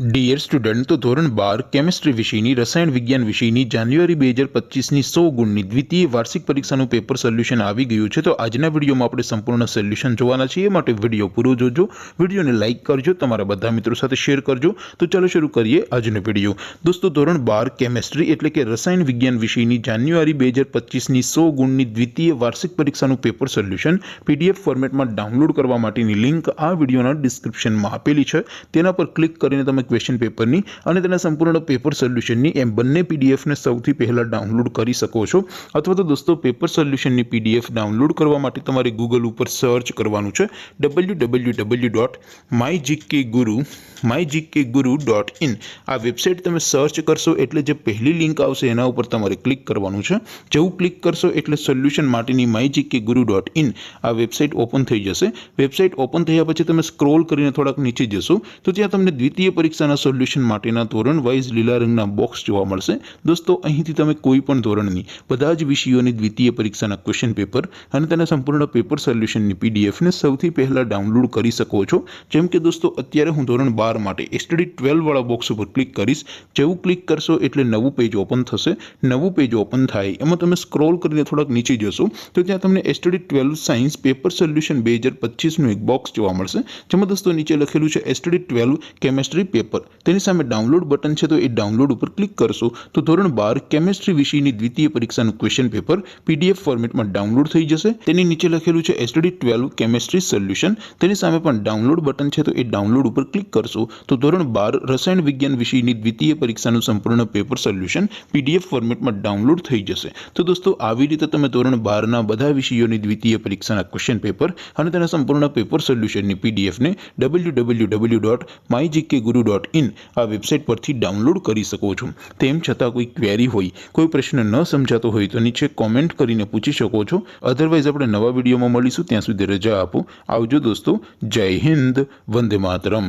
Dear student, તો ધોરણ 12 chemistry વિષયની રસાયણ વિજ્ઞાન વિષયની જાન્યુઆરી 2025ની 100 ગુણની દ્વિતીય વાર્ષિક પરીક્ષાનું પેપર સોલ્યુશન આવી ગયું છે। તો આજના વિડીયોમાં આપણે સંપૂર્ણ સોલ્યુશન જોવાના છીએ, માટે વિડીયો પૂરો જોજો, વિડીયોને લાઇક કરજો, તમારા બધા મિત્રો સાથે શેર કરજો। તો ચાલો શરૂ કરીએ આજનો વિડીયો। દોસ્તો, ધોરણ 12 કેમિસ્ટ્રી એટલે કે રસાયણ વિજ્ઞાન વિષયની જાન્યુઆરી 2025ની 100 ગુણની દ્વિતીય વાર્ષિક પરીક્ષાનું પેપર સોલ્યુશન પીડીએફ ફોર્મેટમાં ડાઉનલોડ કરવા માટેની લિંક આ વિડીયોના ડિસ્ક્રિપ્શનમાં આપેલી છે। તેના પર ક્લિક કરીને તમે ક્વેશ્ચન પેપરની અને તેના સંપૂર્ણ પેપર સોલ્યુશનની એમ બંને પીડીએફને સૌથી પહેલા ડાઉનલોડ કરી શકો છો। અથવા તો દોસ્તો, પેપર સોલ્યુશનની પીડીએફ ડાઉનલોડ કરવા માટે તમારે ગૂગલ ઉપર સર્ચ કરવાનું છે www.mygkguru.in। આ વેબસાઇટ તમે સર્ચ કરશો એટલે જે પહેલી લિંક આવશે એના ઉપર તમારે ક્લિક કરવાનું છે। જેવું ક્લિક કરશો એટલે સોલ્યુશન માટેની mygkguru.in આ વેબસાઇટ ઓપન થઈ જશે। વેબસાઇટ ઓપન થયા પછી તમે સ્ક્રોલ કરીને થોડાક નીચે જશો તો ત્યાં તમને દ્વિતીય પરીક્ષાના સોલ્યુશન માટેના ધોરણ વાઇઝ લીલા રંગના બોક્સ જોવા મળશે। દોસ્તો, અહીંથી તમે કોઈ પણ ધોરણની બધા જ વિષયોની દ્વિતીય પરીક્ષાના ક્વેશ્ચન પેપર અને તેના સંપૂર્ણ પેપર સોલ્યુશનની પીડીએફને સૌથી પહેલા ડાઉનલોડ કરી શકો છો। જેમ કે દોસ્તો, અત્યારે હું ધોરણ 12 માટે એસટીડી 12 વાળા બોક્સ ઉપર ક્લિક કરીશ। જેવું ક્લિક કરશો એટલે નવું પેજ ઓપન થશે। નવું પેજ ઓપન થાય એમાં તમે સ્ક્રોલ કરીને થોડાક નીચે જશો તો ત્યાં તમને એસટીડી 12 સાયન્સ પેપર સોલ્યુશન 2025નું એક બોક્સ જોવા મળશે, જેમાં દોસ્તો નીચે લખેલું છે એસટીડી 12 કેમિસ્ટ્રી પેપર। તેની સામે ડાઉનલોડ બટન છે, તો એ ડાઉનલોડ ઉપર ક્લિક કરશો તો ધોરણ 12 કેમિસ્ટ્રી વિષયની દ્વિતીય પરીક્ષાનું ક્વેશ્ચન પેપર પીડીએફ ફોર્મેટમાં ડાઉનલોડ થઈ જશે। તેની નીચે લખેલું છે એસટીડી 12 કેમિસ્ટ્રી સોલ્યુશન, તેની સામે પણ ડાઉનલોડ બટન છે, તો એ ડાઉનલોડ ઉપર ક્લિક કરશો તો ધોરણ 12 રસાયણ વિજ્ઞાન વિષયની દ્વિતીય પરીક્ષાનું સંપૂર્ણ પેપર સોલ્યુશન પીડીએફ ફોર્મેટમાં ડાઉનલોડ થઈ જશે। તો દોસ્તો, આવી રીતે તમે ધોરણ 12ના બધા વિષયોની દ્વિતીય પરીક્ષાના ક્વેશ્ચન પેપર અને તેના સંપૂર્ણ પેપર સોલ્યુશનની પીડીએફને www.mygkguru.in આ વેબસાઇટ પરથી ડાઉનલોડ કરી શકો છો। તેમ છતાં કોઈ ક્વેરી હોય, કોઈ પ્રશ્ન ન સમજાતો હોય તો નીચે કોમેન્ટ કરીને પૂછી શકો છો। અધરવાઇઝ આપણે નવા વિડીયોમાં મળીશું, ત્યાં સુધી રજા આપો। આવજો દોસ્તો, જય હિન્દ, વંદે માતરમ।